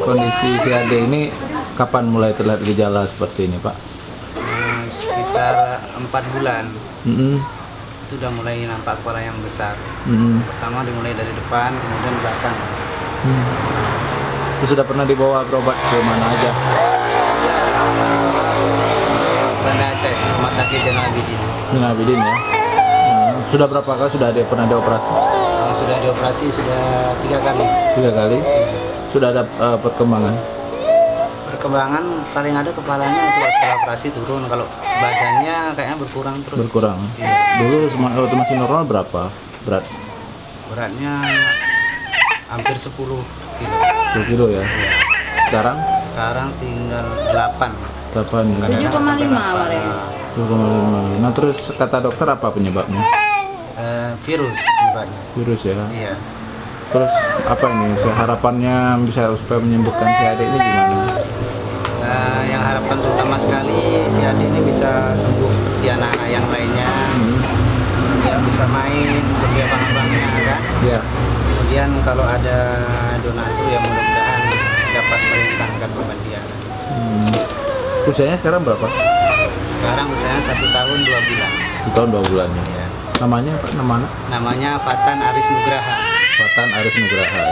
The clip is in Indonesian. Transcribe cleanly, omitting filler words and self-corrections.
kondisi si Ade ini kapan mulai terlihat gejala seperti ini, Pak? Sekitar 4 bulan Mm-mm. itu udah mulai nampak kepala yang besar. Mm-mm. Pertama dimulai dari depan, kemudian belakang. Terus sudah pernah dibawa berobat ke mana aja? Banda Aceh, Rumah Sakit Zainal Abidin. Zainal Abidin ya. Sudah berapa kali pernah dioperasi? Sudah dioperasi sudah 3 kali. 3 kali. Sudah ada perkembangan. Perkembangan paling ada kepalanya itu setelah operasi turun, kalau badannya kayaknya berkurang terus. Berkurang. Iya. Dulu waktu masih normal berapa berat? Beratnya hampir 10 kilo. 10 kilo ya. Sekarang Sekarang tinggal 8. 8 ya. 7,5 kemarin. 2,5. Nah terus kata dokter apa penyebabnya? Virus penyebabnya. Virus ya. Iya. Terus apa ini? Harapannya bisa supaya menyembuhkan si Ade ini gimana? Yang harapan terutama sekali si Ade ini bisa sembuh seperti anak-anak yang lainnya. Dia bisa main seperti abang-abangnya kan. Ya. Kemudian kalau ada donatur yang mudah-mudahan dapat meringankan beban dia. Usianya sekarang berapa? Sekarang usianya 1 tahun 2 bulan. 1 tahun 2 bulan ya. Ya. Namanya apa? Nama anak? Namanya Fatan Aris Nugraha. Fatan Aris Nugraha.